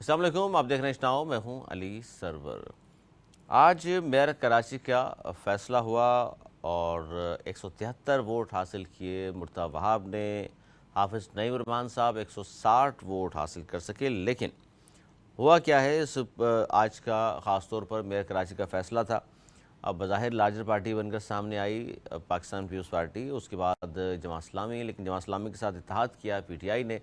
السلام علیکم، آپ دیکھ رہے ہیں ناؤ، میں ہوں علی سرور۔ آج میئر کراچی کا فیصلہ ہوا اور 173 ووٹ حاصل کیے مرتضیٰ وہاب نے۔ حافظ نعیم الرحمان صاحب 160 ووٹ حاصل کر سکے، لیکن ہوا کیا ہے آج کا خاص طور پر میئر کراچی کا فیصلہ تھا۔ اب بظاہر لارجر پارٹی بن کر سامنے آئی پاکستان پیپلز پارٹی، اس کے بعد جماعت اسلامی، لیکن جماعت اسلامی کے ساتھ اتحاد کیا پی ٹی آئی نے،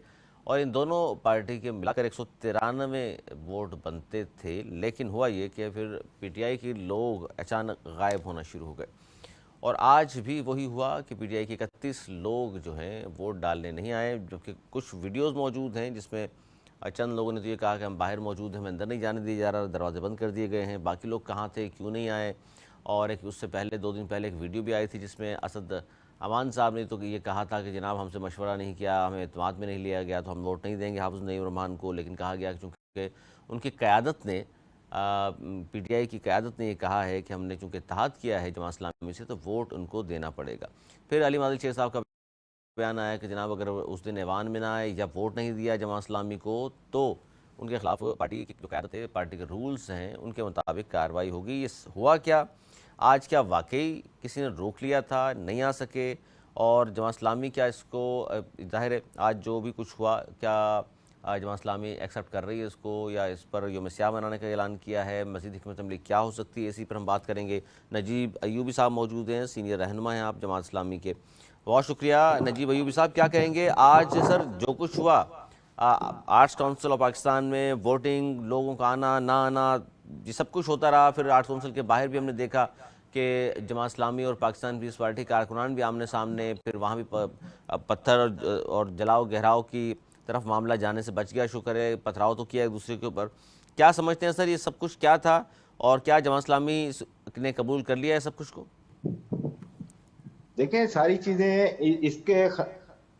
اور ان دونوں پارٹی کے ملا کر 193 ووٹ بنتے تھے۔ لیکن ہوا یہ کہ پھر پی ٹی آئی کے لوگ اچانک غائب ہونا شروع ہو گئے، اور آج بھی وہی ہوا کہ پی ٹی آئی کے 31 لوگ جو ہیں ووٹ ڈالنے نہیں آئے، جبکہ کچھ ویڈیوز موجود ہیں جس میں چند لوگوں نے تو یہ کہا کہ ہم باہر موجود ہیں، ہمیں اندر نہیں جانے دیا جا رہا، دروازے بند کر دیے گئے ہیں، باقی لوگ کہاں تھے، کیوں نہیں آئے۔ اور اس سے پہلے 2 دن پہلے ایک ویڈیو بھی آئی تھی جس میں اسد امان صاحب نے تو یہ کہا تھا کہ جناب ہم سے مشورہ نہیں کیا، ہمیں اعتماد میں نہیں لیا گیا، تو ہم ووٹ نہیں دیں گے حافظ نعیم الرحمان کو۔ لیکن کہا گیا کہ چونکہ ان کی قیادت نے پی ٹی آئی کی قیادت نے یہ کہا ہے کہ ہم نے چونکہ اتحاد کیا ہے جماعت اسلامی سے، تو ووٹ ان کو دینا پڑے گا۔ پھر علی مادل شیخ صاحب کا بیان آیا کہ جناب اگر اس دن ایوان میں نہ آئے یا ووٹ نہیں دیا جماعت اسلامی کو، تو ان کے خلاف پارٹی کی جو قیادت ہے، پارٹی کے رولز ہیں، ان کے مطابق کارروائی ہوگی۔ یہ ہوا کیا آج؟ کیا واقعی کسی نے روک لیا تھا، نہیں آ سکے؟ اور جماعت اسلامی کیا اس کو ظاہر ہے آج جو بھی کچھ ہوا، کیا جماعت اسلامی ایکسیپٹ کر رہی ہے اس کو، یا اس پر یوم سیاہ منانے کا اعلان کیا ہے؟ مزید حکمت عملی کیا ہو سکتی ہے، اسی پر ہم بات کریں گے۔ نجیب ایوبی صاحب موجود ہیں، سینئر رہنما ہیں آپ جماعت اسلامی کے۔ بہت شکریہ نجیب ایوبی صاحب، کیا کہیں گے آج سر جو کچھ ہوا آرٹس کونسل آف پاکستان میں، ووٹنگ، لوگوں کا آنا نہ آنا، یہ سب کچھ ہوتا رہا۔ پھر آرٹس کونسل کے باہر بھی ہم نے دیکھا کہ جماعت اسلامی اور پاکستان پیپلز پارٹی کارکنان بھی آمنے سامنے، پھر وہاں بھی پتھر اور جلاؤ گہراؤ کی طرف معاملہ جانے سے بچ گیا، شکر ہے، پتھراؤ تو کیا ایک دوسرے کے اوپر۔ کیا سمجھتے ہیں سر یہ سب کچھ کیا تھا، اور کیا جماعت اسلامی نے قبول کر لیا ہے سب کچھ کو؟ دیکھیں، ساری چیزیں اس کے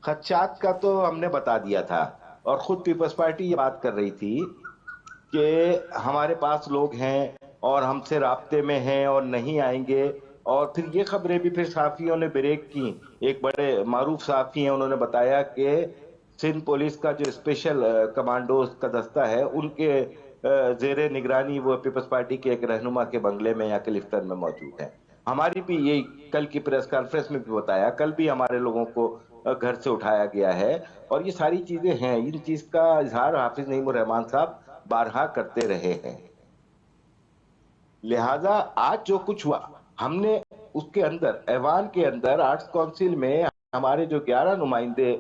خدشات کا تو ہم نے بتا دیا تھا، اور خود پیپلز پارٹی یہ بات کر رہی تھی کہ ہمارے پاس لوگ ہیں اور ہم سے رابطے میں ہیں اور نہیں آئیں گے۔ اور پھر یہ خبریں بھی پھر صحافیوں نے بریک کی۔ ایک بڑے معروف صحافی ہیں، انہوں نے بتایا کہ سندھ پولیس کا جو اسپیشل کمانڈوز کا دستہ ہے، ان کے زیر نگرانی وہ پیپلز پارٹی کے ایک رہنما کے بنگلے میں یا کلفٹن میں موجود ہیں۔ ہماری بھی یہی کل کی پریس کانفرنس میں بھی بتایا، کل بھی ہمارے لوگوں کو گھر سے اٹھایا گیا ہے، اور یہ ساری چیزیں ہیں۔ ان چیز کا اظہار حافظ نعیم الرحمان صاحب بارہا کرتے رہے ہیں۔ لہٰذا آج جو کچھ ہوا، ہم نے اس کے اندر ایوان کے اندر آرٹس کونسل میں ہمارے جو 11 نمائندے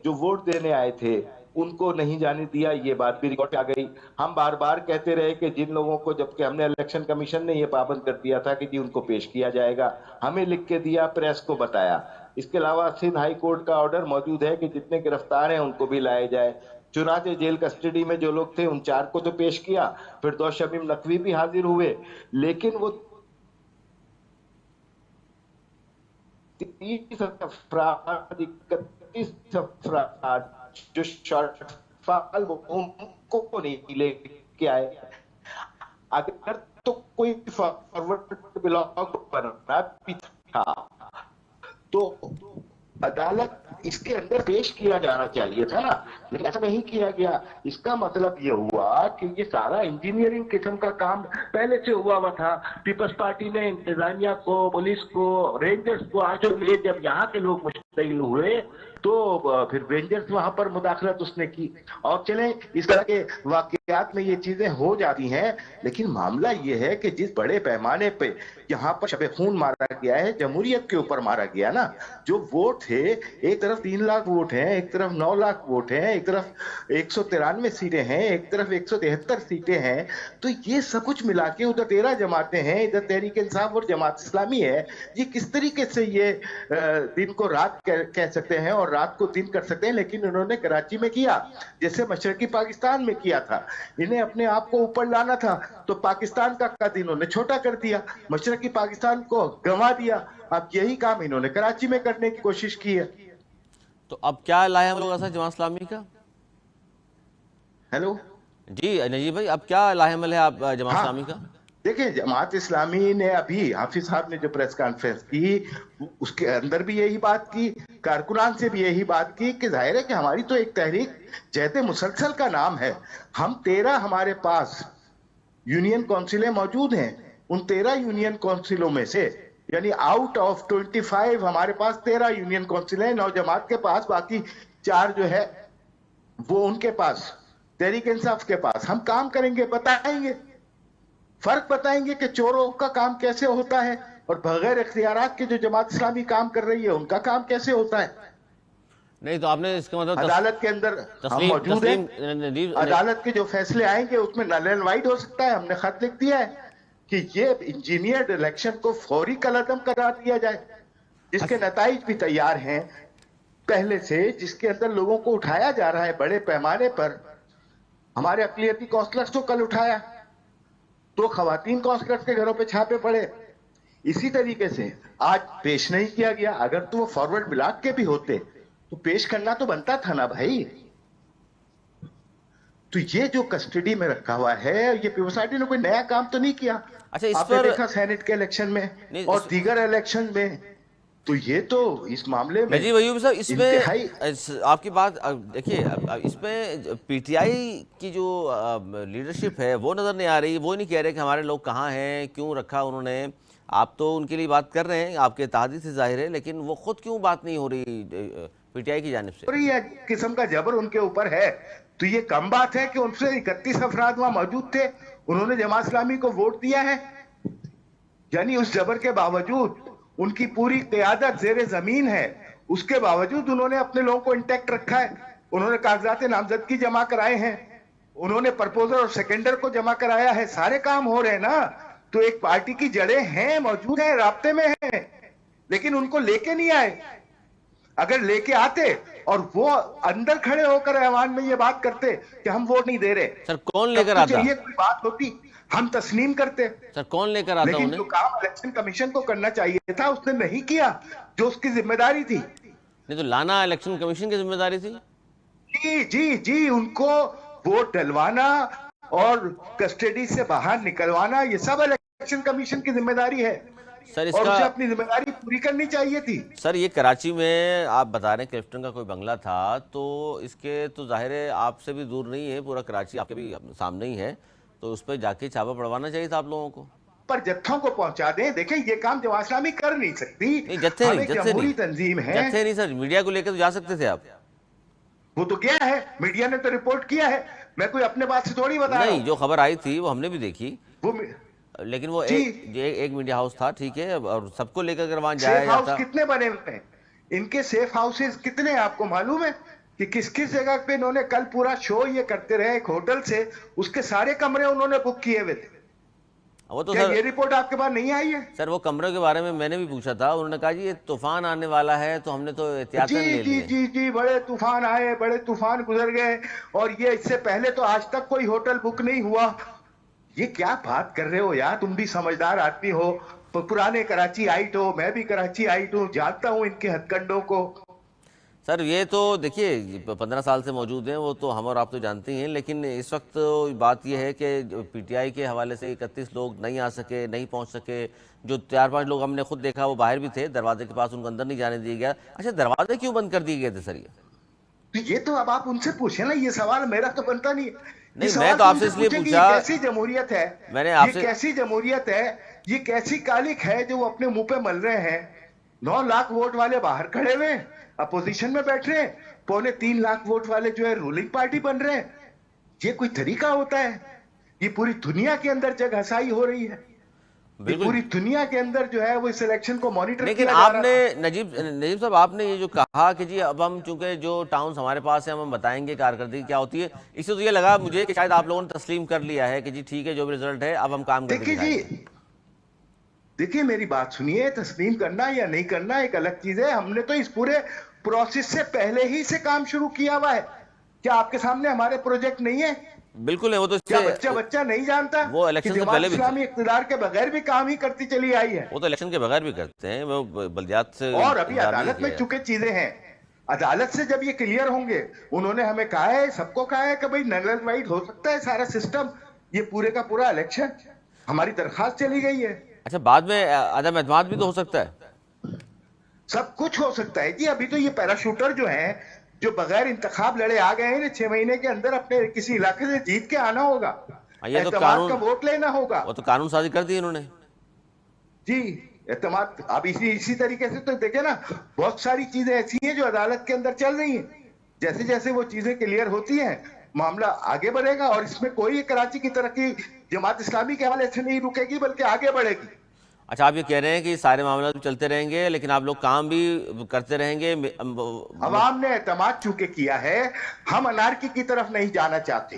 جو ووٹ دینے آئے تھے ان کو نہیں جانے دیا۔ یہ بات بھی ریکارڈ آ گئی۔ ہم بار بار کہتے رہے کہ جن لوگوں کو، جبکہ ہم نے الیکشن کمیشن نے یہ پابند کر دیا تھا کہ جی ان کو پیش کیا جائے گا، ہمیں لکھ کے دیا، پریس کو بتایا۔ اس کے علاوہ سندھ ہائی کورٹ کا آرڈر موجود ہے کہ جتنے گرفتار ہیں ان کو بھی لائے جائے۔ چنانچہ جیل کسٹڈی میں جو لوگ تھے ان 4 کو تو پیش کیا، پھر 2 شمیم نقوی بھی حاضر ہوئے، لیکن وہ 30 افراد 31 افراد جو شارٹ فال وہ ان کو نہیں لے کے آئے۔ اگر تو کوئی فارورڈ بلاک بننا بھی تھا تو عدالت اس کے اندر پیش کیا جانا چاہیے تھا نا، لیکن ایسا نہیں کیا گیا۔ اس کا مطلب یہ ہوا کہ یہ سارا انجینئرنگ قسم کا کام پہلے سے ہوا تھا۔ پیپلز پارٹی نے انتظامیہ کو، پولیس کو، رینجرز کو آج جب یہاں کے لوگ مشتعل ہوئے تو پھر رینجرز وہاں پر مداخلت اس نے کی۔ اور چلیں، اس طرح کے واقعات میں یہ چیزیں ہو جاتی ہیں، لیکن معاملہ یہ ہے کہ جس بڑے پیمانے پہ یہاں پر شب خون مارا گیا ہے، جمہوریت کے اوپر مارا گیا نا، جو ووٹ تھے، ایک طرف 3 لاکھ ووٹ ہیں، ایک طرف 9 لاکھ ووٹ ہیں، ایک طرف 193 سیٹیں ہیں، ایک طرف 173 سیٹیں ہیں، تو یہ سب کچھ ملا کے ادھر 13 جماعتیں ہیں، ادھر تحریک انصاف اور جماعت اسلامی ہے۔ یہ کس طریقے سے یہ دن کو رات کہہ سکتے ہیں اور رات کو دن کر سکتے ہیں؟ لیکن انہوں نے کراچی میں کیا جیسے مشرقی پاکستان میں کیا تھا۔ انہیں اپنے آپ کو اوپر لانا تھا تو پاکستان کا قد انہوں نے چھوٹا کر دیا، مشرقی پاکستان کو گنوا دیا۔ اب یہی کام انہوں نے کراچی میں کرنے کی کوشش کی ہے۔ تو اب کیا لایا ہوگا سر جماعت اسلامی کا؟ ہیلو جی نجیب بھائی، اب کیا لاحمل ہے آپ جماعت ہاں، اسلامی کا؟ دیکھیں جماعت اسلامی نے ابھی حافظ صاحب نے جو پریس کانفرنس کی اس کے اندر بھی یہی بات کی، کارکنان سے بھی یہی بات کی کہ ظاہر ہے کہ ہماری تو ایک تحریک جہت مسلسل کا نام ہے. ہم 13 ہمارے پاس یونین کونسلیں موجود ہیں. ان 13 یونین کونسلوں میں سے یعنی آؤٹ آف 25 ہمارے پاس 13 یونین کونسلیں نوجماعت کے پاس، باقی 4 جو ہے وہ ان کے پاس، تحریک انصاف کے پاس. ہم کام کریں گے، بتائیں گے، فرق بتائیں گے کہ چوروں کا کام کیسے ہوتا ہے اور بغیر اختیارات کے جو جماعت اسلامی کام کر رہی ہے ان کا کام کیسے ہوتا ہے. نہیں تو آپ نے اس کا مطلب عدالت کے اندر ہم موجود ہیں، عدالت کے جو فیصلے آئیں گے اس میں نل اینڈ وائٹ ہو سکتا ہے. ہم نے خط لکھ دیا ہے کہ یہ انجینئرڈ الیکشن کو فوری کالعدم قرار دیا جائے، جس کے نتائج بھی تیار ہیں پہلے سے، جس کے اندر لوگوں کو اٹھایا جا رہا ہے بڑے پیمانے پر. ہمارے اقلیتی کونسلرز کو کل اٹھایا، 2 خواتین کونسلرز کے گھروں پہ چھاپے پڑے. اسی طریقے سے آج پیش نہیں کیا گیا. اگر تو وہ فارورڈ بلاک کے بھی ہوتے تو پیش کرنا تو بنتا تھا نا بھائی. تو یہ جو کسٹڈی میں رکھا ہوا ہے، یہ پیپلز پارٹی نے کوئی نیا کام تو نہیں کیا. اچھا اس آپ نے پر دیکھا سینٹ کے الیکشن میں اور دیگر الیکشن میں، تو یہ تو اس معاملے میں نجیب ایوبی صاحب اس میں انتہائی آپ کی بات دیکھیے، اس میں پی ٹی آئی کی جو لیڈرشپ ہے وہ نظر نہیں آ رہی. وہ نہیں کہہ رہے کہ ہمارے لوگ کہاں ہیں، کیوں رکھا انہوں نے. آپ تو ان کے لیے بات کر رہے ہیں، آپ کے اتحادی سے ظاہر ہے، لیکن وہ خود کیوں بات نہیں ہو رہی پی ٹی آئی کی جانب سے؟ یہ قسم کا جبر ان کے اوپر ہے. تو یہ کم بات ہے کہ ان سے 31 افراد وہاں موجود تھے، انہوں نے جماعت اسلامی کو ووٹ دیا ہے. یعنی اس جبر کے باوجود ان کی پوری قیادت زیر زمین ہے، اس کے باوجود انہوں نے اپنے لوگوں کو انٹیکٹ رکھا ہے. انہوں نے کاغذات نامزدگی جمع کرائے ہیں، انہوں نے پرپوزر اور سیکنڈر کو جمع کرایا ہے. سارے کام ہو رہے ہیں نا. تو ایک پارٹی کی جڑیں ہیں، موجود ہیں، رابطے میں ہیں، لیکن ان کو لے کے نہیں آئے. اگر لے کے آتے اور وہ اندر کھڑے ہو کر ایوان میں یہ بات کرتے کہ ہم ووٹ نہیں دے رہے، سر کون لے کر آتا؟ چلیے کوئی بات ہوتی، ہم تسلیم کرتے. سر کون لے کر آتا لیکن انہیں؟ جو کام الیکشن کمیشن کو کرنا چاہیے تھا اس نے نہیں کیا، جو اس کی ذمہ داری تھی. نہیں تو لانا الیکشن کمیشن کی ذمہ داری تھی. جی جی جی، ان کو ووٹ ڈلوانا اور کسٹڈی سے باہر نکلوانا یہ سب الیکشن کمیشن کی ذمہ داری ہے، سر اس اور کا اسے اپنی ذمہ داری پوری کرنی چاہیے تھی. سر یہ کراچی میں آپ بتا رہے ہیں کلفٹن کا کوئی بنگلہ تھا، تو اس کے تو ظاہر ہے آپ سے بھی دور نہیں ہے، پورا کراچی آپ کے بھی سامنے ہی ہے، تو اس پہ جا کے چھاپا پڑوانا چاہیے تھا آپ لوگوں کو. پر جتھوں کو پہنچا دیں. دیکھیں یہ کام جماعت اسلامی کر نہیں سکتی. نہیں جتھے ہم نہیں، ایک جتھے جمہوری نہیں، تنظیم ہے. جتھے نہیں سر، میڈیا کو لے کے تو جا سکتے تھے آپ. وہ تو کیا ہے، میڈیا نے تو رپورٹ کیا ہے، میں کوئی اپنے بات سے تھوڑی بتا رہا نہیں ہوں. جو خبر آئی تھی وہ ہم نے بھی دیکھی، وہ لیکن وہ جی، ایک میڈیا ہاؤس تھا، ٹھیک ہے، اور سب کو لے کر وہاں جایا سیف ہاؤس جاتا. کتنے بنے ہوئے ہیں، ان کے سیف ہاؤسز کتنے ہیں آپ کو معلوم ہے کہ کس کس جگہ پہ انہوں نے کل پورا شو یہ کرتے رہے. ایک ہوٹل سے اس کے سارے کمرے انہوں نے بک کیے ہوئے تھے. وہ تو کیا سر یہ رپورٹ آپ کے پاس نہیں آئی ہے؟ سر وہ کمروں کے بارے میں نے بھی پوچھا تھا، انہوں نے کہا جی یہ طوفان آنے والا ہے تو ہم نے تو احتیاطاً جی لے جی لیے. جی جی، بڑے طوفان آئے، بڑے طوفان گزر گئے، اور یہ اس سے پہلے تو آج تک کوئی ہوٹل بک نہیں ہوا. یہ کیا بات کر رہے ہو یار، تم بھی سمجھدار آدمی ہو، پرانے کراچی آئٹ ہو، میں بھی کراچی آئٹ ہوں، جانتا ہوں ان کے ہتھ کنڈوں کو. سر یہ تو دیکھیے 15 سال سے موجود ہیں، وہ تو ہم اور آپ تو جانتے ہی ہیں، لیکن اس وقت بات یہ ہے کہ پی ٹی آئی کے حوالے سے 31 لوگ نہیں آ سکے، نہیں پہنچ سکے. جو 4-5 لوگ ہم نے خود دیکھا وہ باہر بھی تھے، دروازے کے پاس، ان کو اندر نہیں جانے دیا گیا. اچھا دروازے کیوں بند کر دیے گئے تھے سر؟ یہ تو اب آپ ان سے پوچھیں نا، یہ سوال میرا تو بنتا نہیں. یہ نہیں میں سوال تو تو آپ ان سے سے اس لیے پوچھیں کہ پوچھا، یہ کیسی جمہوریت ہے، میں نے آپ یہ سے کیسی جمہوریت ہے، یہ کیسی کالک ہے جو وہ اپنے منہ پہ مل رہے ہیں. 9 لاکھ ووٹ والے باہر کھڑے ہوئے ہیں، اپوزیشن میں بیٹھ رہے ہیں، 3.25 لاکھ ووٹ والے جو ہے رولنگ پارٹی بن رہے ہیں. یہ کوئی طریقہ ہوتا ہے؟ یہ پوری دنیا کے اندر جگ ہسائی ہو رہی ہے. یہ بالکل. پوری دنیا کے اندر جو ہے وہ اس الیکشن کو مانیٹر لیکن کیا جا آپ رہا نے ہے. نجیب صاحب آپ نے یہ جو کہا کہ جی اب ہم چونکہ جو ٹاؤنز ہمارے پاس ہیں ہم بتائیں گے کارکردگی کیا ہوتی ہے، اس سے تو یہ لگا مجھے کہ شاید آپ لوگوں نے تسلیم کر لیا ہے کہ جی ٹھیک ہے جو بھی رزلٹ ہے اب ہم کام کر کے دیکھیے دکھائیں جی، گے. دیکھیے میری بات سنیے، تسلیم کرنا یا نہیں کرنا ایک الگ چیز ہے. ہم نے تو اس پورے پروسیس سے پہلے ہی سے کام شروع کیا ہوا ہے. کیا آپ کے سامنے ہمارے پروجیکٹ نہیں ہے؟ بالکل ہے، وہ تو اس کیا سے بچہ نہیں جانتا وہ کہ الیکشن سے جماعت پہلے بھی تھے، اسلامی اقتدار کے بغیر بھی کام ہی کرتی چلی آئی ہے. وہ تو الیکشن کے بغیر بھی کرتے ہیں، وہ بلدیات سے اور ابھی انتظار نہیں عدالت میں کیا جاتا. چونکہ چیزیں ہیں، عدالت سے جب یہ کلیئر ہوں گے، انہوں نے ہمیں کہا ہے، سب کو کہا ہے کہ بھئی نل اینڈ وائٹ ہو سکتا ہے سارا سسٹم، یہ پورے کا پورا الیکشن. ہماری درخواست چلی گئی ہے. اچھا بعد میں عدم اعتماد بھی تو ہو سکتا ہے. سب کچھ ہو سکتا ہے جی. ابھی تو یہ پیراشوٹر جو ہیں جو بغیر انتخاب لڑے آ گئے ہیں 6 مہینے کے اندر اپنے کسی علاقے سے جیت کے آنا ہوگا, یہ تو اعتماد کا قانون، ووٹ لینا ہوگا. وہ تو قانون سازی کر دی انہوں نے. جی اعتماد. اب اسی طریقے سے تو دیکھیں نا, بہت ساری چیزیں ایسی ہیں جو عدالت کے اندر چل رہی ہیں. جیسے جیسے وہ چیزیں کلیئر ہوتی ہیں معاملہ آگے بڑھے گا, اور اس میں کوئی کراچی کی ترقی جماعت اسلامی کے حوالے سے نہیں رکے گی بلکہ آگے بڑھے گی. اچھا آپ یہ کہہ رہے ہیں کہ یہ سارے معاملات بھی چلتے رہیں گے لیکن آپ لوگ کام بھی کرتے رہیں گے. عوام نے اعتماد چونکہ کیا ہے, ہم انارکی کی طرف نہیں جانا چاہتے,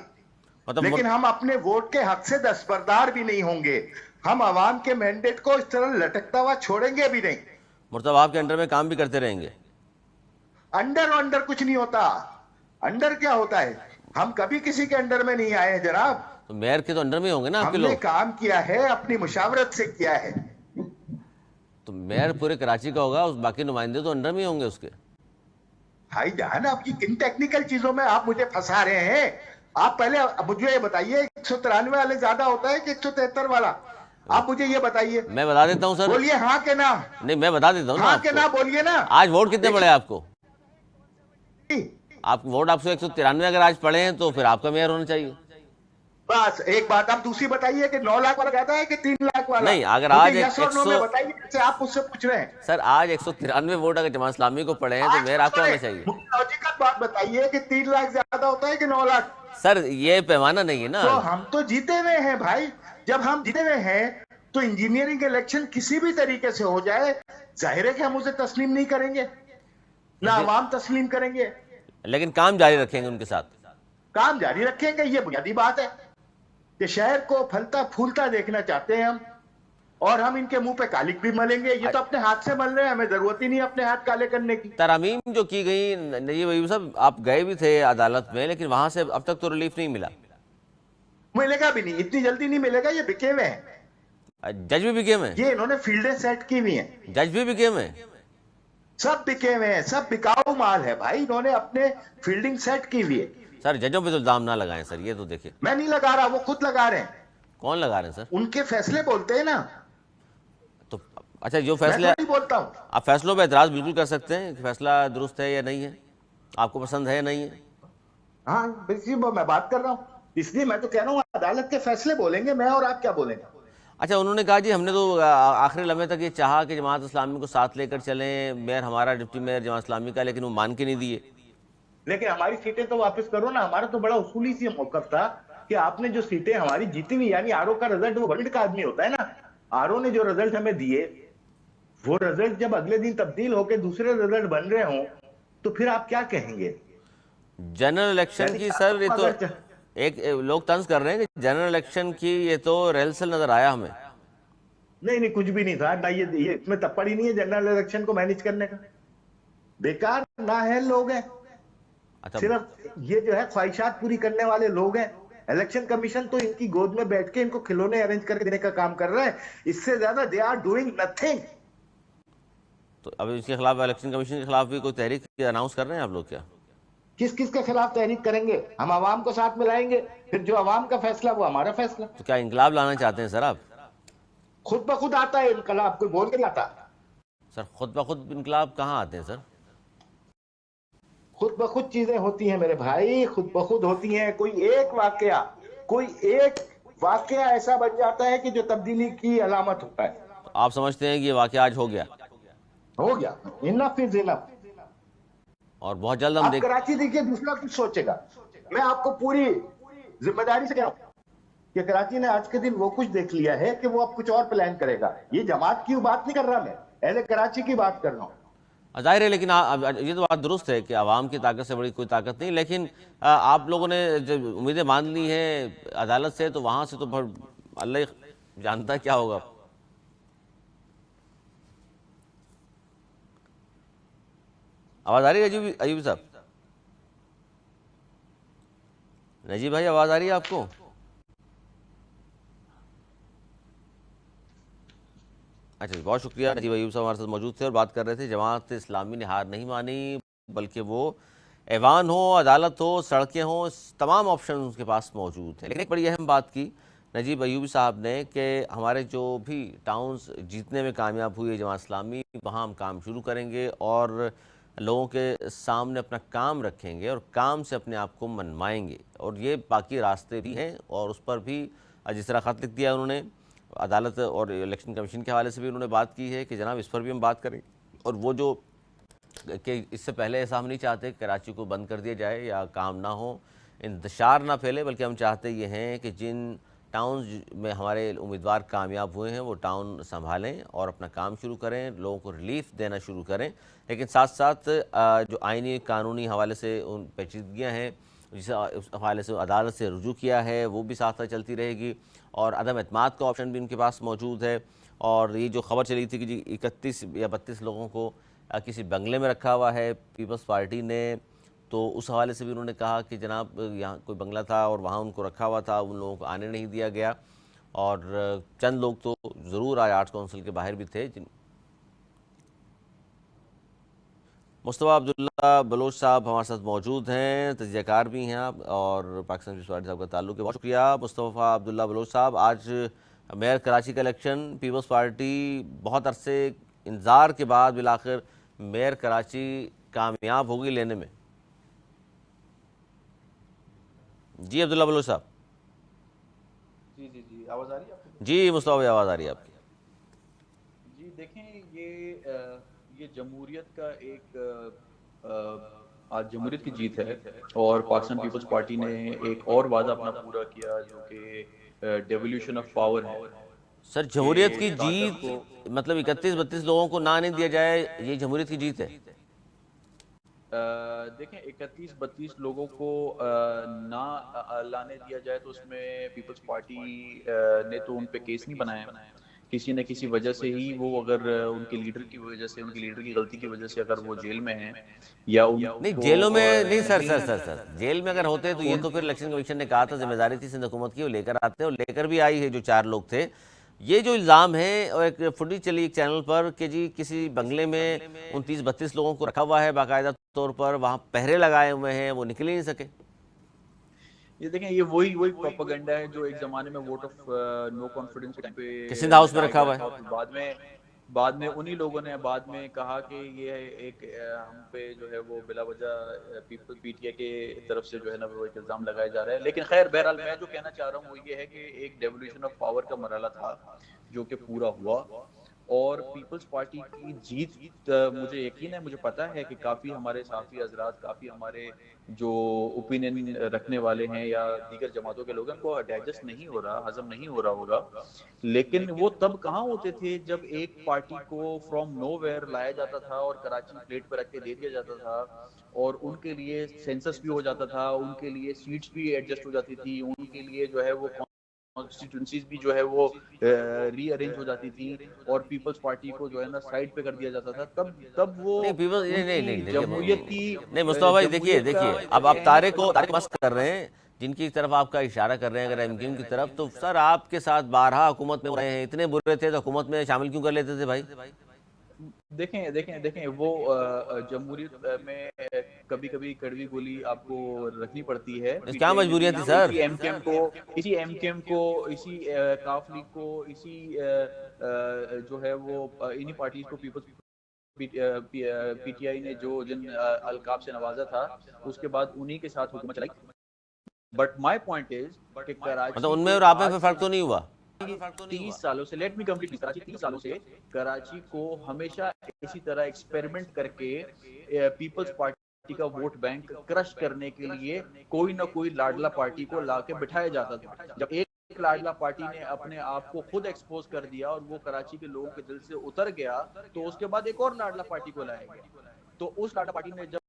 مطلب لیکن ہم اپنے ووٹ کے حق سے دستبردار بھی نہیں ہوں گے. ہم عوام کے مینڈیٹ کو اس طرح لٹکتا ہوا چھوڑیں گے بھی نہیں. مرتضی آپ کے انڈر میں کام بھی کرتے رہیں گے. انڈر کچھ نہیں ہوتا. انڈر کیا ہوتا ہے؟ ہم کبھی کسی کے انڈر میں نہیں آئے ہیں جناب. تو میئر کے تو انڈر میں ہوں گے نا آپ ہم کے نے لوگ. کام کیا ہے اپنی مشاورت سے کیا ہے. تو میئر پورے کراچی کا ہوگا, اس باقی نمائندے تو انڈر میں ہی ہوں گے اس کے. بھائی جان آپ کی کن ٹیکنیکل چیزوں میں آپ مجھے پھنسا رہے ہیں. آپ پہلے مجھے یہ بتائیے 193 والے زیادہ ہوتا ہے کہ 173 والا؟ آپ مجھے یہ بتائیے. میں بتا دیتا ہوں سر. بولیے ہاں کہ نہ. نہیں میں بتا دیتا ہوں نا ہاں آپ کہ کو. نہ بولیے نا. آج ووٹ کتنے پڑے آپ کو؟ آپ ووٹ آپ سے 193 اگر آج پڑے ہیں تو پھر آپ کا میئر ہونا چاہیے. بس ایک بات آپ دوسری بتائیے کہ 9 لاکھ والا کہتا ہے کہ 3 لاکھ والا؟ نہیں اگر مجھے آج یس اور نو میں بتائیے, جیسے آپ مجھ سے پوچھ رہے ہیں. سر آج 193 ووٹ اگر جماعت اسلامی کو پڑے ہیں تو میئر آپ کا ہونا چاہیے. لاجیکل بات بتائیے کہ 3 لاکھ زیادہ ہوتا ہے کہ 9 لاکھ؟ سر یہ پیمانہ نہیں ہے نا. تو ہم تو جیتے ہوئے ہیں بھائی. جب ہم جیتے ہوئے ہیں تو انجینئرنگ الیکشن کسی بھی طریقے سے ہو جائے, ظاہر ہے کہ ہم اسے تسلیم نہیں کریں گے, نہ عوام تسلیم کریں گے. لیکن کام جاری رکھیں گے ان کے ساتھ. کام جاری رکھیں گے, یہ بنیادی بات ہے کہ شہر کو پھلتا پھولتا دیکھنا چاہتے ہیں ہم, اور ہم ان کے منہ پہ کالک بھی ملیں گے. یہ تو اپنے ہاتھ سے مل رہے ہیں, ہمیں ضرورت ہی نہیں اپنے ہاتھ کالے کرنے کی. ترامیم جو کی گئی نجیب ایوب صاحب, آپ گئے بھی تھے عدالت میں لیکن وہاں سے اب تک تو ریلیف نہیں ملا. ملے گا بھی نہیں, اتنی جلدی نہیں ملے گا. یہ بکے ہوئے ہیں. جج بھی بکے ہوئے ہیں. یہ انہوں نے فیلڈیں سیٹ کی ہوئی ہیں. جج بھی بکے ہوئے ہیں. سب بکے ہوئے ہیں, سب بکاؤ مال ہے بھائی. انہوں نے اپنے فیلڈنگ سیٹ کی ہوئی ہے. سر ججوں پہ تو الزام نہ لگائیں سر, یہ تو دیکھیں. میں نہیں لگا رہا, وہ خود لگا رہے ہیں. کون لگا رہے ہیں سر؟ ان کے فیصلے بولتے ہیں نا. تو اچھا جو میں فیصلے تھوڑی بولتا ہوں. آپ فیصلوں پہ اعتراض بالکل کر سکتے ہیں کہ فیصلہ درست ہے یا نہیں ہے, آپ کو پسند ہے یا نہیں ہے. ہاں اسی میں بات کر رہا ہوں, اس لیے میں تو کہہ رہا ہوں عدالت کے فیصلے بولیں گے, میں اور آپ کیا بولیں گے. اچھا انہوں نے کہا جی ہم نے تو آخری لمحے تک یہ چاہا کہ جماعت اسلامی کو ساتھ لے کر چلیں, میئر ہمارا ڈپٹی میئر جماعت اسلامی کا, لیکن وہ مان کے نہیں دیے. لیکن ہماری سیٹیں تو واپس کرو نا. ہمارا تو بڑا اصولی سی موقف تھا کہ آپ نے جو سیٹیں ہماری جیتی ہوئی, یعنی آر او کا رزلٹ وہ ورلڈ کا آدمی ہوتا ہے نا. آر او نے جو رزلٹ ہمیں دیے, وہ رزلٹ جب اگلے دن تبدیل ہو کے دوسرے رزلٹ بن رہے ہوں تو پھر آپ کیا کہیں گے. جنرل الیکشن کی سر یہ تو ایک لوگ طنز کر رہے ہیں کہ جنرل الیکشن کی یہ تو ریہرسل نظر آیا ہمیں. نہیں کچھ بھی نہیں تھا. نہ یہ اس میں تپڑ ہی نہیں ہے جنرل الیکشن کو مینیج کرنے کا. بیکار نااہل لوگ ہیں. صرف یہ جو ہے خواہشات پوری کرنے والے لوگ ہیں. الیکشن کمیشن تو ان کی گود میں بیٹھ کے ان کو کھلونے ارینج کر کے دینے کا کام کر رہا ہے. اس سے زیادہ دے آر ڈوئنگ نتھنگ. تو اب اس کے خلاف الیکشن کمیشن کے خلاف بھی کوئی تحریک اناؤنس کر رہے ہیں آپ لوگ کیا؟ کس کے خلاف تحریک کریں گے؟ ہم عوام کو ساتھ ملائیں گے, پھر جو عوام کا فیصلہ وہ ہمارا فیصلہ. تو کیا انقلاب لانا چاہتے ہیں سر آپ؟ خود بخود آتا ہے انقلاب, کوئی بول کے لاتا. سر خود بخود انقلاب کہاں آتے ہیں سر؟ خود بخود چیزیں ہوتی ہیں میرے بھائی, خود بخود ہوتی ہیں. کوئی ایک واقعہ ایسا بن جاتا ہے کہ جو تبدیلی کی علامت ہوتا ہے. آپ سمجھتے ہیں کہ یہ واقعہ آج ہو گیا؟ ہو گیا. انف از انف. اور بہت جلد ہم آپ کراچی دیکھیے, دوسرا کچھ سوچے گا. میں آپ کو پوری ذمہ داری سے کہہ رہا ہوں کہ کراچی نے آج کے دن وہ کچھ دیکھ لیا ہے کہ وہ اب کچھ اور پلان کرے گا. یہ جماعت کی بات نہیں کر رہا, میں اہل کراچی کی بات کر رہا ہوں. ظاہر ہے, لیکن یہ تو بات درست ہے کہ عوام کی طاقت سے بڑی کوئی طاقت نہیں, لیکن آپ لوگوں نے جب امیدیں مان لی ہیں عدالت سے, تو وہاں سے تو اللہ جانتا ہے کیا ہوگا. آواز آ رہی ہے ایوب صاحب؟ نجیب بھائی آواز آ رہی ہے آپ کو؟ اچھا بہت شکریہ. نجیب ایوب صاحب ہمارے ساتھ موجود تھے اور بات کر رہے تھے. جماعت اسلامی نے ہار نہیں مانی, بلکہ وہ ایوان ہو, عدالت ہو, سڑکیں ہوں, تمام آپشن اس کے پاس موجود ہیں. لیکن ایک بڑی اہم بات کی نجیب ایوبی صاحب نے کہ ہمارے جو بھی ٹاؤنز جیتنے میں کامیاب ہوئی ہے جماعت اسلامی، وہاں ہم کام شروع کریں گے اور لوگوں کے سامنے اپنا کام رکھیں گے اور کام سے اپنے آپ کو منوائیں گے، اور یہ باقی راستے بھی ہیں، اور اس پر بھی جس طرح خط لکھ دیا انہوں نے عدالت اور الیکشن کمیشن کے حوالے سے بھی انہوں نے بات کی ہے کہ جناب اس پر بھی ہم بات کریں گے، اور وہ جو کہ اس سے پہلے ایسا ہم نہیں چاہتے کہ کراچی کو بند کر دیا جائے یا کام نہ ہو، انتشار نہ پھیلے، بلکہ ہم چاہتے یہ ہیں کہ جن ٹاؤنز میں ہمارے امیدوار کامیاب ہوئے ہیں وہ ٹاؤن سنبھالیں اور اپنا کام شروع کریں، لوگوں کو ریلیف دینا شروع کریں، لیکن ساتھ ساتھ جو آئینی قانونی حوالے سے ان پیچیدگیاں ہیں جس حوالے سے عدالت سے رجوع کیا ہے وہ بھی ساتھ ساتھ چلتی رہے گی، اور عدم اعتماد کا آپشن بھی ان کے پاس موجود ہے۔ اور یہ جو خبر چلی تھی کہ جی 31 یا 32 لوگوں کو کسی بنگلے میں رکھا ہوا ہے پیپلز پارٹی نے، تو اس حوالے سے بھی انہوں نے کہا کہ جناب یہاں کوئی بنگلہ تھا اور وہاں ان کو رکھا ہوا تھا، ان لوگوں کو آنے نہیں دیا گیا، اور چند لوگ تو ضرور آج آرٹس کونسل کے باہر بھی تھے۔ مصطفیٰ عبداللہ بلوچ صاحب ہمارے ساتھ موجود ہیں، تجزیہ کار بھی ہیں آپ، اور پاکستان پیپلز پارٹی صاحب کا تعلق ہے۔ بہت شکریہ مصطفیٰ عبداللہ بلوچ صاحب۔ آج میئر کراچی کا الیکشن پیپلز پارٹی بہت عرصے انتظار کے بعد بالآخر میئر کراچی کامیاب ہوگی لینے میں۔ جی عبداللہ بلوچ صاحب۔ جی آواز آ رہی ہے آپ کو؟ جی مصطفیٰ بھائی آواز آ رہی ہے آپ کی۔ جی دیکھیں، یہ جمہوریت کا ایک آج جمہوریت کی جیت ہے، اور پاکستان پیپلز پارٹی نے ایک اور وعدہ اپنا پورا کیا جو کہ ڈیولیوشن آف پاور ہے، سر کہ جمہوریت کی طاقت کو جیت مطلب 31-32 لوگوں کو نہ نہیں دیا جائے، یہ جمہوریت کی جیت ہے؟ دیکھیں 31-32 لوگوں کو نہ لانے دیا جائے تو اس میں پیپلز پارٹی نے تو ان پہ کیس نہیں بنایا، کسی نہ کسی وجہ سے ہی وہ، اگر ان کے لیڈر کی وجہ سے، ان کے لیڈر کی غلطی کی وجہ سے اگر وہ جیل میں ہیں یا ان نہیں کو جیلوں میں نہیں، سر نہیں سر سر سر جیل میں اگر ہوتے تو یہ تو پھر الیکشن کمیشن نے کہا تھا ذمہ داری تھی سندھ حکومت کی، وہ لے کر آتے، اور لے کر بھی آئی ہے جو 4 لوگ تھے۔ یہ جو الزام ہے، اور ایک فوٹیج چلی ایک چینل پر کہ جی کسی بنگلے میں 29-32 لوگوں کو رکھا ہوا ہے باقاعدہ طور پر، وہاں پہرے لگائے ہوئے ہیں، وہ نکل ہی نہیں سکے۔ یہ دیکھیں، یہ وہی پروپیگنڈا ہے جو ایک زمانے میں ووٹ آف نو کانفیڈنس کے ٹائم کہ پہ سندھ ہاؤس میں لگایا رکھا گیا ہوا تھا، ہے۔ اور پھر بعد میں انہی لوگوں نے بعد میں کہا کہ یہ ایک ہم پہ جو ہے وہ بلا وجہ پیپل پی ٹی آئی کے طرف سے جو ہے نا وہ ایک الزام لگایا جا رہا ہے۔ لیکن خیر بہرحال میں جو کہنا چاہ رہا ہوں وہ یہ ہے کہ ایک ڈیولیوشن آف پاور کا مرحلہ تھا جو کہ پورا ہوا، اور پیپلز پارٹی کی جیت مجھے یقین ہے، مجھے پتا ہے کہ کافی ہمارے صحافی حضرات، کافی ہمارے جو اوپینین رکھنے والے ہیں یا دیگر جماعتوں کے لوگ ہیں، ان کو ڈائجسٹ نہیں ہو رہا، ہضم نہیں ہو رہا ہوگا، لیکن وہ تب کہاں ہوتے تھے جب ایک پارٹی کو فرام نو ویئر لایا جاتا تھا اور کراچی پلیٹ پہ رکھ کے دے دیا جاتا تھا، اور ان کے لیے سینسس بھی ہو جاتا تھا، ان کے لیے سیٹس بھی ایڈجسٹ ہو جاتی تھی، ان کے لیے جو ہے وہ کانسٹیٹوئنسیز بھی جو ہے وہ ری ارینج ہو جاتی تھی، اور پیپلز پارٹی کو جو ہے نا سائڈ پہ کر دیا جاتا تھا، تب وہ نہیں پیپل، ان نہیں کی نہیں دیکھیے، جمہوریت کی نہیں مصطفیٰ بھائی دیکھیے جمہوریت کا اب آپ کہنے تارے کا کو جو مست کر رہے ہیں، جن کی طرف آپ کا اشارہ کر رہے ہیں اگر ایم کیو کی طرف، تو سر آپ کے ساتھ بارہا حکومت میں رہے ہیں، اتنے برے تھے تو حکومت میں شامل کیوں کر لیتے تھے بھائی؟ دیکھیں وہ جمہوریت میں کبھی کبھی کڑوی گولی آپ کو رکھنی پڑتی ہے۔ پی کیا ٹی آئی نے مجبوریاں بھی تھی سر؟ اسی ایم کیو ایم کو اسی کاف لیگ کو اسی جو ہے وہ انہی پارٹیز کو پیپلز پی ٹی آئی نے جو جن القاب سے نوازا تھا، اس کے بعد انہی کے ساتھ حکومت چلائی۔ بٹ مائی پوائنٹ از کہ مطلب کراچی ان میں کو اور آپ میں آج پھر سے فرق تو نہیں ہوا؟ 30 سالوں سے، لیٹ می کمپلیٹ، کراچی 30 سالوں سے کراچی کو ہمیشہ اسی طرح ایکسپیریمنٹ کر کے پیپلز پارٹی کا ووٹ بینک کرش کرنے کے لیے کوئی نہ کوئی لاڈلا پارٹی کو لا کے بٹھایا جاتا تھا۔ جب ایک لاڈلا پارٹی نے اپنے آپ کو خود ایکسپوز کر دیا اور وہ کراچی کے لوگوں کے دل سے اتر گیا، تو اس کے بعد ایک اور لاڈلا پارٹی کو لایا گیا، تو اس لاڈلا پارٹی نے جب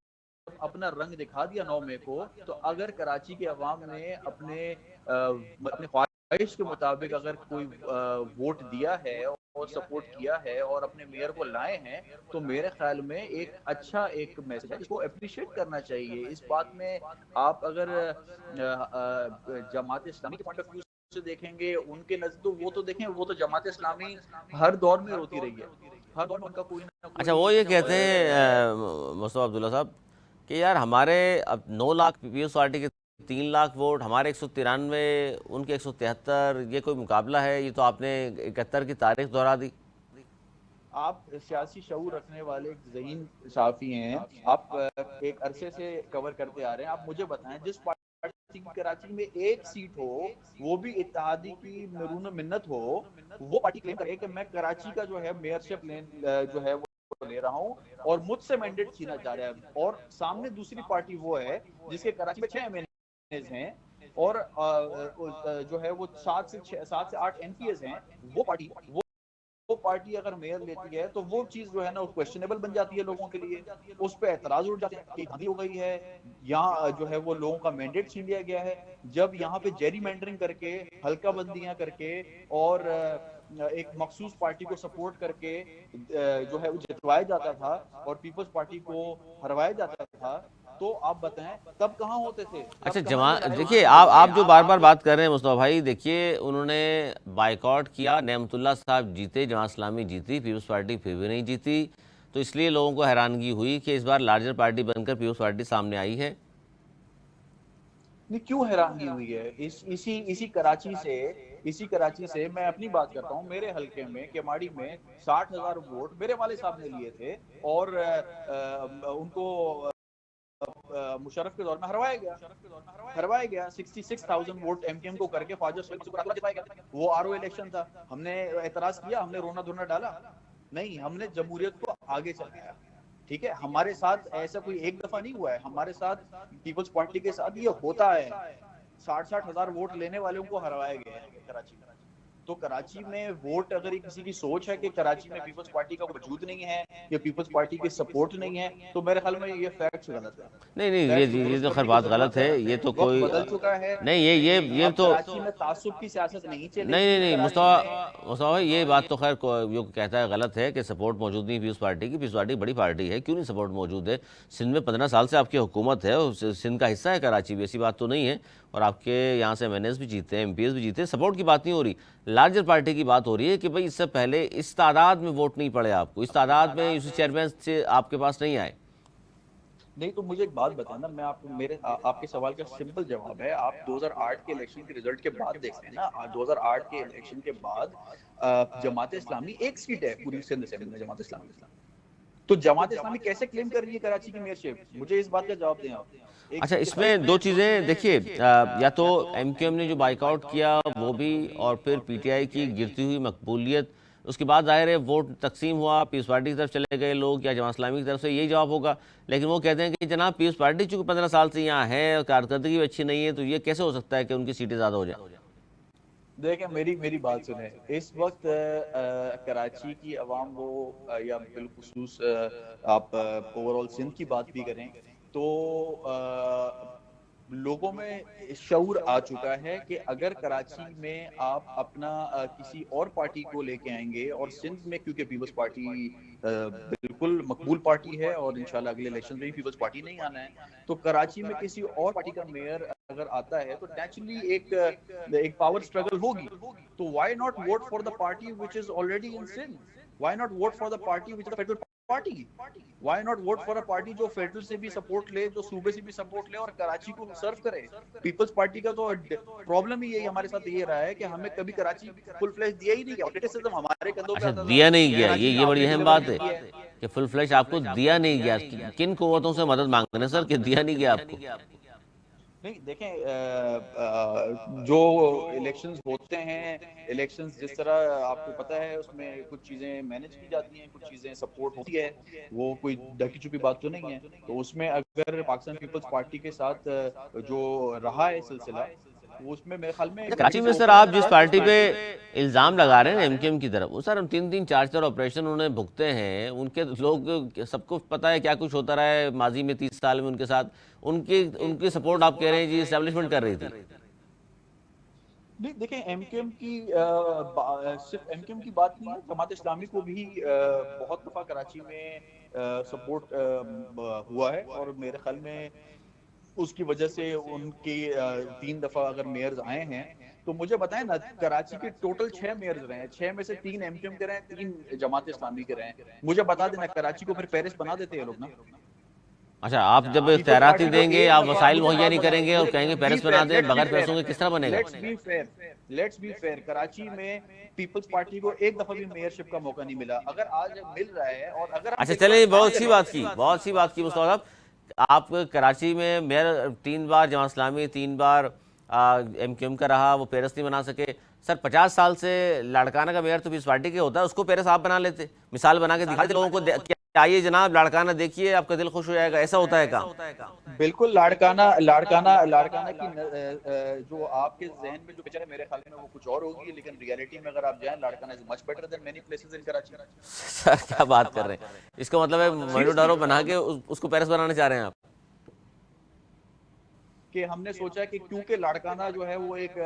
اپنا رنگ دکھا دیا 9 مئی کو، تو اگر کراچی کے عوام نے اپنے خواہش کے مطابق اگر کوئی ووٹ دیا ہے اور سپورٹ کیا ہے اور اپنے میئر کو لائے ہیں، تو میرے خیال میں ایک اچھا ایک میسج ہے جس کو اپریشیٹ کرنا چاہیے۔ اس بات میں آپ اگر جماعت اسلامی کے پوائنٹ آف ویو سے دیکھیں گے، ان کے نزد تو وہ تو دیکھیں، وہ تو جماعت اسلامی ہر دور میں روتی رہی ہے، ہر دور میں ان کا کوئی نہ اچھا کوئی وہ یہ کہتے ہیں مصطفیٰ عبداللہ صاحب کہ یار ہمارے اب 9 لاکھ پیپلز پارٹی کے 3 لاکھ ووٹ، ہمارے 193، ان کے 173، یہ کوئی مقابلہ ہے؟ یہ تو آپ نے 71 کی تاریخ دہرا دی۔ آپ سیاسی شعور رکھنے والے ایک ذہین صحافی ہیں، آپ ایک عرصے سے کور کرتے آ رہے ہیں، آپ مجھے بتائیں جس پارٹی کی کراچی میں ایک سیٹ ہو، وہ بھی اتحادی کی مرہون منت ہو، وہ پارٹی کلیم کرے کہ میں کراچی کا جو ہے میئرشپ جو ہے وہ لے رہا ہوں اور مجھ سے مینڈیٹ چھینا جا رہا ہے، اور سامنے دوسری پارٹی وہ ہے جس کے کراچی میں 6 ایم این ایز ہیں اور جو ہے وہ 7 سے 8 این پی ایز ہیں، وہ پارٹی اگر میئر لیتی ہے تو وہ چیز جو ہے نا کویسچنیبل بن جاتی ہے لوگوں کے لیے، اس پہ اعتراض اٹھ جاتے ہیں کہ دھاندلی ہو گئی ہے، یہاں جو ہے وہ لوگوں کا مینڈیٹ چھین لیا گیا ہے، جب یہاں پہ جیری مینڈرنگ کر کے، حلقہ بندیاں کر کے اور ایک مخصوص پارٹی کو سپورٹ کر کے جو ہے وہ جتوایا جاتا تھا اور پیپلز پارٹی کو ہروایا جاتا تھا، تو آپ بتائیں تب کہاں ہوتے تھے؟ اچھا دیکھیے، آپ جو بار بار بات کر رہے ہیں مصطفیٰ بھائی، دیکھیے انہوں نے بائیکاٹ کیا، نعمت اللہ صاحب جیتے، جماعت اسلامی جیتی، پیپلز پارٹی پھر بھی نہیں جیتی، تو اس لیے لوگوں کو حیرانگی ہوئی کہ اس بار لارجر پارٹی بن کر پیپلز پارٹی سامنے آئی ہے۔ نہیں، کیوں حیرانگی ہوئی ہے؟ اسی کراچی سے میں اپنی بات کرتا ہوں، میرے حلقے میں کیماڑی میں 60,000 ووٹ میرے والد صاحب نے لیے تھے اور ان کو مشرف کے دور میں ہروایا گیا 66,000 ووٹ ایم کیو ایم کو کر کے خواجہ سعید کو جتوایا گیا۔ وہ آر او الیکشن تھا، ہم نے اعتراض کیا، ہم نے رونا دھونا ڈالا نہیں، ہم نے جمہوریت کو آگے چلایا، ٹھیک ہے؟ ہمارے ساتھ ایسا کوئی ایک دفعہ نہیں ہوا ہے، ہمارے ساتھ پیپلز پارٹی کے ساتھ یہ ہوتا ہے، 60,000 ووٹ لینے والوں کو ہروایا گیا ہے کراچی میں۔ تو کراچی میں ووٹ، اگر کسی کی سوچ ہے کہ کراچی میں پیپلز پارٹی کا وجود نہیں ہے یا پیپلز پارٹی کی سپورٹ نہیں ہے، تو میرے خیال میں یہ فیکٹس غلط ہے، نہیں فیکٹس کو یہ درست تو خیر کرنے کی بات غلط ضرورت ہے، ہے۔ یہ تو وقت کوئی بدل چکا ہے، نہیں، یہ اب تو کراچی میں تعصب کی سیاست نہیں چلے نہیں گی، نہیں نہیں کراچی مصطفیٰ بھائی، یہ بات تو خیر جو کہتا ہے غلط ہے کہ سپورٹ موجود نہیں پیپلز پارٹی کی۔ پیپلز پارٹی بڑی پارٹی ہے، کیوں نہیں سپورٹ موجود ہے؟ سندھ میں 15 سال سے آپ کی حکومت ہے، سندھ کا حصہ ہے کراچی بھی، ایسی بات تو نہیں ہے، اور آپ کے یہاں سے ایم این ایز بھی جیتے ہیں، ایم پی ایز بھی جیتے ہیں، سپورٹ کی بات نہیں ہو رہی، لارجر پارٹی کی بات ہو رہی ہے کہ بھئی اس سے پہلے اس تعداد میں ووٹ نہیں پڑے آپ کو، اس تعداد میں یو سی چیئرمین سے آپ کے پاس نہیں آئے۔ نہیں، تو مجھے ایک بات بتائیں نا، میں آپ کے سوال کا سمپل جواب ہے، آپ 2008 کے الیکشن کے ریزلٹ کے بعد دیکھتے ہیں نا، 2008 کے الیکشن کے بعد جماعت اسلامی ایک سیٹ ہے پوری سندھ اسمبلی میں، جماعت اسلامی، تو جماعت اسلامی کیسے کلیم کر رہی ہے کراچی کی میئرشپ؟ مجھے اس بات کا جواب دیں آپ۔ ایک اچھا، سیٹ کے اس میں ساتھ دو چیزیں دیکھیے، یا تو ایم کیو ایم نے جو بائیک آؤٹ کیا وہ بھی، اور پھر پی ٹی آئی کی گرتی ہوئی مقبولیت، اس کے بعد ظاہر ہے ووٹ تقسیم ہوا، پیپلز پارٹی کی طرف چلے گئے لوگ یا جماعت اسلامی کی طرف سے، یہی جواب ہوگا۔ لیکن وہ کہتے ہیں کہ جناب پیپلز پارٹی چونکہ 15 سال سے یہاں ہے اور کارکردگی بھی اچھی نہیں ہے، تو یہ کیسے ہو سکتا ہے کہ ان کی سیٹیں زیادہ ہو جائیں؟ دیکھیں، میری بات سنیں، اس وقت کراچی کی عوام وہ یا بالخصوص آپ اوور آل سندھ کی بات بھی کریں تو لوگوں میں شعور آ چکا ہے کہ اگر کراچی میں آپ اپنا کسی اور پارٹی کو لے کے آئیں گے، اور سندھ میں کیونکہ پیپلز پارٹی بالکل مقبول پارٹی ہے اور انشاءاللہ اگلے الیکشن میں بھی پیپلز پارٹی نہیں آنا ہے، تو کراچی میں کسی اور پارٹی کا میئر اگر آتا ہے تو نیچرلی ایک پاور اسٹرگل ہوگی، تو why not vote for the party which is already in Sindh? Why not vote for the party which is federal party? Why not vote for a party جو federal سے بھی سپورٹ لے، جو صوبے سے بھی سپورٹ لے اور کراچی کو سرو کرے؟ پیپلز پارٹی کا تو پرابلم ہی یہی ہمارے ساتھ یہ رہا ہے کہ ہمیں کبھی کراچی فل فلیش دیا ہی نہیں گیا، کرٹیسزم ہمارے کندھوں پہ اچھا، آتا تھا دیا نہیں کہ گیا، کراچی یہ آپ بڑی نے اہم ڈیلیور بات نہیں ہے کیا کہ فل فلیش آپ کو دیا نہیں گیا۔ کن قوتوں سے مدد مانگنے سر کہ دیا نہیں گیا آپ کو؟ نہیں، دیکھیں جو الیکشنز ہوتے ہیں، الیکشنز جس طرح آپ کو پتہ ہے اس میں کچھ چیزیں مینج کی جاتی ہیں، کچھ چیزیں سپورٹ ہوتی ہے، وہ کوئی ڈھکی چھپی بات تو نہیں ہے، تو اس میں اگر پاکستان پیپلز پارٹی کے ساتھ جو رہا ہے سلسلہ، اس میں میرے خیال میں کراچی میں سر اوپن آپ ہے، جس پارٹی پہ الزام لگا رہے ہیں ایم کیو ایم کی طرف، وہ سر 3 4 آپریشن انہوں نے بھگتے ہیں، ان کے لوگ سب کو پتہ ہے کیا کچھ ہوتا رہا ہے ماضی میں 30 سال میں ان کے ساتھ، ان کی سپورٹ آپ کہہ رہے ہیں جی اسٹیبلشمنٹ کر رہی تھی۔ نہیں، دیکھیں ایم کیو ایم کی صرف ایم کیو ایم کی بات نہیں ہے، جماعت اسلامی کو بھی بہت دفعہ کراچی میں سپورٹ ہوا ہے، اور میرے خیال میں اس کی وجہ سے ان کی 3 دفعہ اگر میئرز آئے ہیں، تو مجھے بتائیں نا، کراچی کے ٹوٹل 6 میئرز رہے ہیں، 6 میں سے 3 ایم کیو ایم کے رہے ہیں، 3 جماعت اسلامی کے رہے ہیں، مجھے بتا دینا کراچی کو پھر پیرس بنا دیتے ہیں لوگ نا۔ اچھا آپ جب اختیارات نہیں دیں گے, آپ وسائل مہیا نہیں کریں گے اور کہیں گے پیرس بنا دیں, بغیر پیسوں کے کس طرح بنے گا؟ لیٹس بی فیئر, کراچی میں پیپلز پارٹی کو ایک دفعہ بھی میئرشپ کا موقع نہیں ملا. اگر آج مل رہا ہے, اور اگر ہم اچھا چلیں, بہت اچھی بات کی, بہت اچھی بات کی مصطفیٰ صاحب. آپ کراچی میں میئر 3 بار جماعت اسلامی, 3 بار ایم کیو ایم کا رہا, وہ پیرس نہیں بنا سکے. سر 50 سال سے لاڑکانہ کا میئر تو پیپلز پارٹی کے ہوتا ہے, اس کو پیرس آپ بنا لیتے, مثال بنا کے دکھاتے لوگوں کو, آئیے جناب لاڑکانہ دیکھیے, آپ کا دل خوش ہو جائے گا. ایسا ہوتا ہے کام؟ بالکل لاڑکانہ کی جو آپ کے ذہن میں جو پکچر ہے, میرے خیال میں وہ کچھ اور ہوگی, لیکن ریئلٹی میں اگر آپ جائیں, Larkana is much better than many places in Karachi. Sir کیا بات کر رہے ہیں, اس کا مطلب ہے مینو ڈارو بنا کے اس کو پیرس بنانا چاہ رہے ہیں آپ؟ کہ ہم نے سوچا کہ کیونکہ لاڑکانہ جو ہے وہ ایک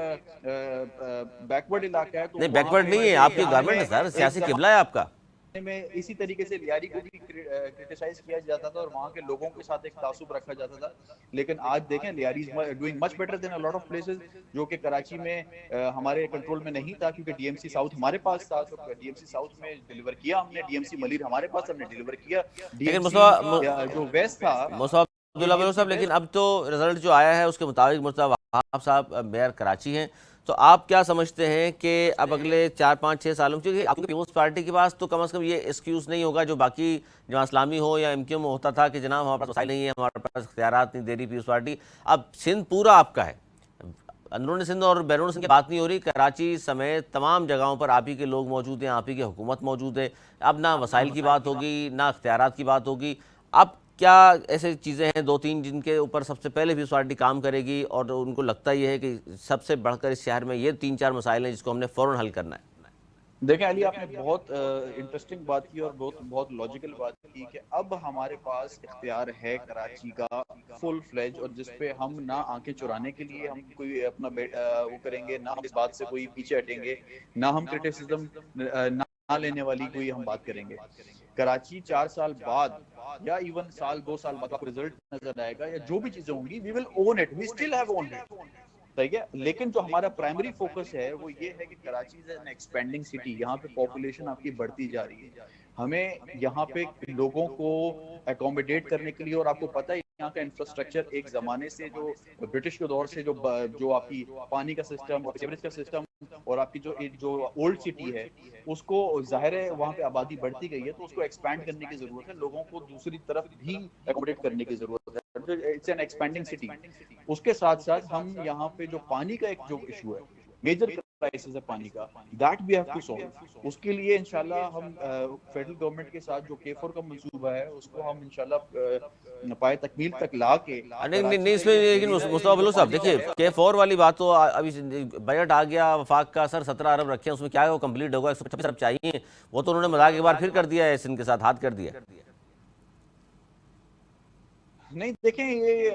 بیکورڈ علاقہ ہے, تو نہیں وہاں بیکورڈ نہیں ہے, آپ کی پہ گورنمنٹ ہے سر, سیاسی قبلہ ہے آپ کا. میں اسی طریقے سے لیاری کو بھی کرٹیسائز کیا جاتا تھا, اور وہاں کے لوگوں کے ساتھ ایک تعصب رکھا جاتا تھا. لیکن آج دیکھیں, Lyari is doing much better then a lot of places, جو کہ کراچی میں ہمارے کنٹرول میں نہیں تھا, کیونکہ ڈی ایم سی ساؤتھ ہمارے پاس تھا. تو ڈی ایم سی ساؤتھ میں ڈیلیور کیا ہم نے, ڈی ایم سی ملیر ہمارے پاس, ہم نے ڈیلیور کیا. ڈی لیکن ایم سی جو ویسٹ تھا, مصطفیٰ عبداللہ بلو صاحب, لیکن اب تو رزلٹ جو آیا ہے اس کے مطابق مصطفیٰ وہاب صاحب میئر کراچی ہیں. تو آپ کیا سمجھتے ہیں کہ اب اگلے 4-5-6 سالوں, کیونکہ آپ کی پیپلز پارٹی کے پاس تو کم از کم یہ ایکسکیوز نہیں ہوگا جو باقی جماعت اسلامی ہو یا ایم کیو ایم ہوتا تھا کہ جناب ہمارے پاس وسائل نہیں ہے, ہمارے پاس اختیارات نہیں دے رہی پیپلز پارٹی. اب سندھ پورا آپ کا ہے, اندرون سندھ اور بیرون سندھ کی بات نہیں ہو رہی, کراچی سمیت تمام جگہوں پر آپ ہی کے لوگ موجود ہیں, آپ ہی کی حکومت موجود ہے. اب نہ وسائل کی بات ہوگی, نہ اختیارات کی بات ہوگی. اب کیا ایسے چیزیں ہیں 2-3 جن کے اوپر سب سے پہلے پیپلز پارٹی کام کرے گی, اور ان کو لگتا یہ ہے کہ سب سے بڑھ کر اس شہر میں یہ 3-4 مسائل ہیں جس کو ہم نے فوراً حل کرنا ہے؟ دیکھیں علی, آپ نے بہت انٹرسٹنگ بات کی اور بہت لاجیکل بات کی, کہ اب ہمارے پاس اختیار ہے کراچی کا فل فلیج, اور جس پہ ہم نہ آنکھیں چرانے کے لیے ہم کوئی اپنا وہ کریں گے, نہ ہم اس بات سے کوئی پیچھے ہٹیں گے, نہ ہم کرٹیسزم نہ لینے والی کوئی ہم بات کریں گے. کراچی 4 سال بعد یا ایون سال 2 سال بعد آپ کو رزلٹ نظر آئے گا, یا جو بھی چیزیں ہوں گی, we will own it, we still have owned it, صحیح ہے. لیکن جو ہمارا پرائمری فوکس ہے وہ یہ ہے کہ Karachi is an expanding city, یہاں پہ پاپولیشن آپ کی بڑھتی جا رہی ہے. ہمیں یہاں پہ لوگوں کو اکوموڈیٹ کرنے کے لیے, اور آپ کو پتہ ہے یہاں کا انفراسٹرکچر ایک زمانے سے جو برٹش کے دور سے جو آپ کی پانی کا سسٹم اور سیوریج کا سسٹم, اور آپ کی جو اولڈ سٹی ہے, اس کو ظاہر ہے وہاں پہ آبادی بڑھتی گئی ہے, تو اس کو ایکسپینڈ کرنے کی ضرورت ہے, لوگوں کو دوسری طرف بھی اکوموڈیٹ کرنے کی ضرورت ہے. It's an expanding city. اس کے ساتھ ساتھ ہم یہاں پہ جو پانی کا ایک جو ایشو ہے, میجر کرائسس ہے پانی کا, that we have to solve. اس کے لیے انشاءاللہ ہم فیڈرل گورنمنٹ کے ساتھ جو K4 کا منصوبہ ہے, اس کو ہم انشاءاللہ پائے تکمیل تک لا کے نہیں اس میں, لیکن مصطفیٰ بلو صاحب دیکھیے K4 والی بات تو ابھی بجٹ آ گیا وفاق کا, سر 17 ارب رکھے ہیں, اس میں کیا ہے وہ کمپلیٹ ہوگا, 126 ارب چاہیے, وہ تو انہوں نے مذاق ایک بار پھر کر دیا ہے, سندھ کے ساتھ ہاتھ کر دیا. نہیں دیکھیں, یہ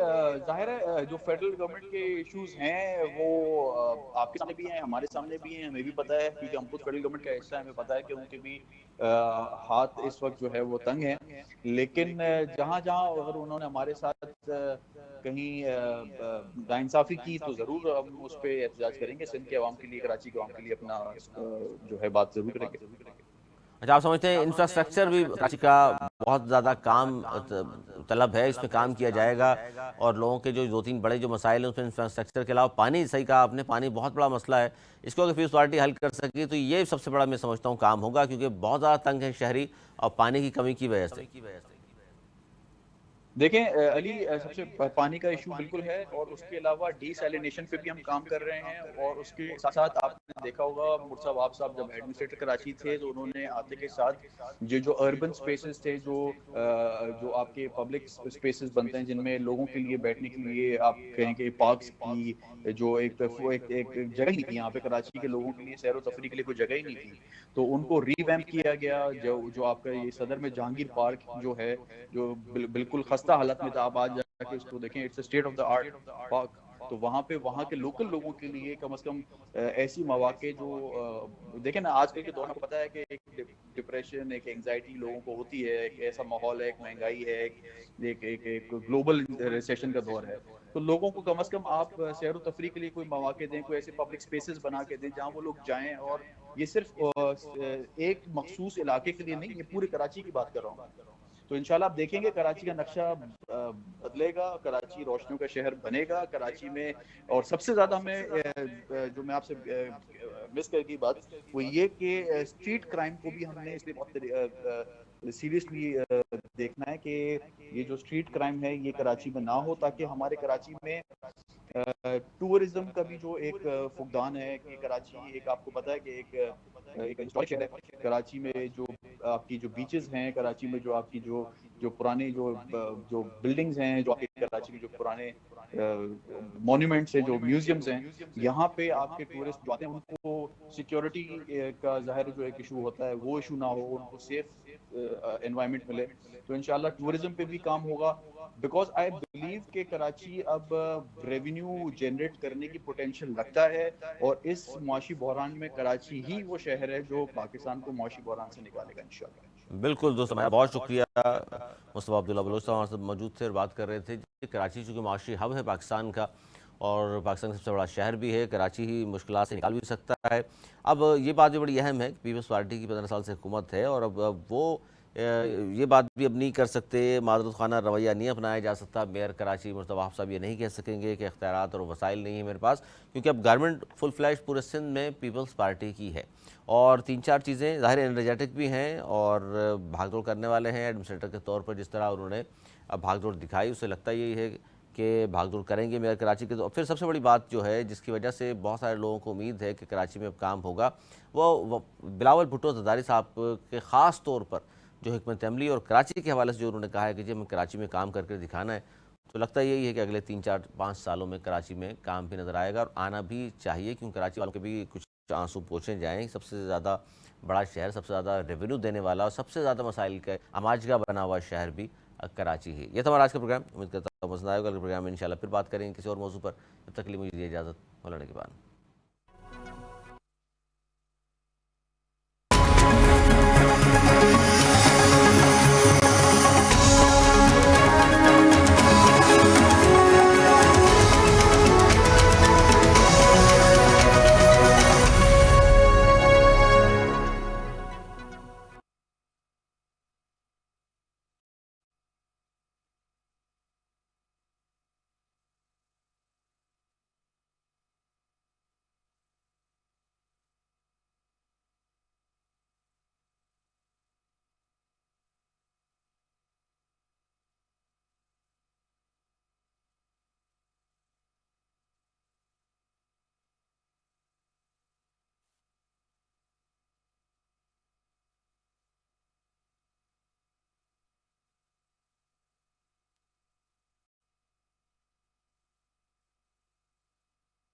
ظاہر ہے جو فیڈرل گورنمنٹ کے ایشوز ہیں وہ آپ کے سامنے بھی ہیں, ہمارے سامنے بھی ہیں, ہمیں بھی پتہ ہے, کیونکہ ہم خود فیڈرل گورنمنٹ کا حصہ ہیں, ہمیں پتہ ہے کہ ان کے بھی ہاتھ اس وقت جو ہے وہ تنگ ہیں. لیکن جہاں اگر انہوں نے ہمارے ساتھ کہیں ناانصافی کی, تو ضرور ہم اس پہ احتجاج کریں گے. سندھ کے عوام کے لیے, کراچی کے عوام کے لیے اپنا جو ہے بات ضرور کریں گے. اچھا آپ سمجھتے ہیں انفراسٹرکچر بھی کراچی کا بہت زیادہ کام طلب ہے, اس پہ کام کیا جائے گا, اور لوگوں کے جو 2-3 بڑے جو مسائل ہیں اس میں انفراسٹرکچر کے علاوہ پانی, صحیح کہا آپ نے, پانی بہت بڑا مسئلہ ہے. اس کو اگر پیپلز پارٹی حل کر سکی تو یہ سب سے بڑا میں سمجھتا ہوں کام ہوگا, کیونکہ بہت زیادہ تنگ ہے شہری اور پانی کی کمی کی وجہ سے. دیکھیں علی, سب سے پانی کا ایشو بالکل ہے, اور اس کے علاوہ ڈی سیلینیشن پہ بھی ہم کام کر رہے ہیں. اور اس کے ساتھ ساتھ آپ نے دیکھا ہوگا مرزا وہاب صاحب جب ایڈمنسٹریٹر کراچی تھے, تو انہوں نے آتے کے ساتھ جو اربن سپیسز تھے, جو آپ کے پبلک سپیسز بنتے ہیں جن میں لوگوں کے لیے بیٹھنے کے لیے آپ کہیں کہ پارکس کی جو ایک جگہ ہی نہیں تھی, یہاں پہ کراچی کے لوگوں کے لیے سیر و تفریح کے لیے کوئی جگہ ہی نہیں تھی, تو ان کو ری ویمپ کیا گیا. جو آپ کا یہ صدر میں جہانگیر پارک جو ہے, جو بالکل خستہ حالت میں تھا, آپ آج جا کے اس کو دیکھیں, it's a state of the art park. تو وہاں پہ وہاں کے لوکل لوگوں کے لیے کم از کم ایسی مواقع جو دیکھیں نا, آج کل کے دور میں پتہ ہے کہ ایک ڈپریشن, ایک اینگزائٹی لوگوں کو ہوتی ہے, ایک ایسا ماحول ہے, ایک مہنگائی ہے, ایک گلوبل ریسیشن کا دور ہے, تو لوگوں کو کم از کم آپ سیر و تفریح کے لیے کوئی مواقع دیں, کوئی ایسے پبلک سپیسز بنا کے دیں جہاں وہ لوگ جائیں. اور یہ صرف ایک مخصوص علاقے کے لیے نہیں, یہ پورے کراچی کی بات کر رہا ہوں. تو تو انشاءاللہ آپ دیکھیں گے کراچی کا نقشہ بدلے گا، کراچی روشنیوں کا شہر بنے گا کراچی میں. اور سب سے زیادہ ہمیں جو میں آپ سے مس کر گئی بات وہ یہ کہ اسٹریٹ کرائم کو بھی ہم نے اس لیے بہت سیریسلی دیکھنا ہے کہ یہ جو اسٹریٹ کرائم ہے یہ کراچی میں نہ ہو، تاکہ ہمارے کراچی میں ٹورزم کا بھی جو ایک فقدان ہے کہ کراچی ایک آپ کو پتا ہے کہ ایک ہسٹورک شہر ہے. کراچی میں جو آپ کی جو بیچز ہیں، کراچی میں جو آپ کی جو پرانے جو بلڈنگز ہیں، جو آپ کے کراچی میں جو پرانے مونیومنٹس ہیں، جو میوزیمز ہیں، یہاں پہ آپ کے ٹورسٹ جو آتے ہیں ان کو سیکیورٹی کا ظاہر جو ایک ایشو ہوتا ہے وہ ایشو نہ ہو، ان کو سیف انوائرمنٹ ملے. تو انشاءاللہ ٹورزم پہ بھی کام ہوگا، بیکاز آئی بلیو کہ کراچی اب ریونیو جنریٹ کرنے کی پوٹینشیل رکھتا ہے، اور اس معاشی بحران میں کراچی ہی وہ شہر ہے جو پاکستان کو معاشی بحران سے نکالے گا انشاءاللہ. بالکل دوست ہمارا بہت شکریہ. مصطفیٰ عبداللہ بلوچ صاحب ہمارے ساتھ موجود تھے اور بات کر رہے تھے. کراچی چونکہ معاشی ہب ہے پاکستان کا اور پاکستان کا سب سے بڑا شہر بھی ہے، کراچی ہی مشکلات سے نکال بھی سکتا ہے. اب یہ بات بھی بڑی اہم ہے کہ پیپلز پارٹی کی 15 سال سے حکومت ہے اور اب وہ یہ بات بھی اب نہیں کر سکتے، معذرت خانہ رویہ نہیں اپنایا جا سکتا. میئر کراچی مرتضی وہاب صاحب یہ نہیں کہہ سکیں گے کہ اختیارات اور وسائل نہیں ہیں میرے پاس، کیونکہ اب گورنمنٹ فل فلیش پورے سندھ میں پیپلز پارٹی کی ہے. اور 3-4 چیزیں ظاہر انرجیٹک بھی ہیں اور بھاگ دوڑ کرنے والے ہیں. ایڈمنسٹریٹر کے طور پر جس طرح انہوں نے اب بھاگ دوڑ دکھائی، اسے لگتا یہی ہے کہ بھاگ دوڑ کریں گے میئر کراچی کے. تو پھر سب سے بڑی بات جو ہے جس کی وجہ سے بہت سارے لوگوں کو امید ہے کہ کراچی میں اب کام ہوگا، وہ بلاول بھٹو زرداری صاحب کے خاص طور پر جو حکمت عملی اور کراچی کے حوالے سے جو انہوں نے کہا ہے کہ جی ہمیں کراچی میں کام کر کے دکھانا ہے. تو لگتا یہی ہے کہ اگلے 3-4-5 سالوں میں کراچی میں کام بھی نظر آئے گا اور آنا بھی چاہیے، کیونکہ کراچی والوں کے بھی کچھ آنسو پوچھے جائیں. سب سے زیادہ بڑا شہر، سب سے زیادہ ریونیو دینے والا اور سب سے زیادہ مسائل کا اماجگاہ بنا ہوا شہر بھی کراچی ہے. یہ تھا ہمارا آج کا پروگرام. امید کرتا ہوں پسند آئے گا. اگلے پروگرام میں انشاءاللہ پھر بات کریں گے کسی اور موضوع پر. تب تک کے لیے مجھے اجازت. مولانا کے بعد.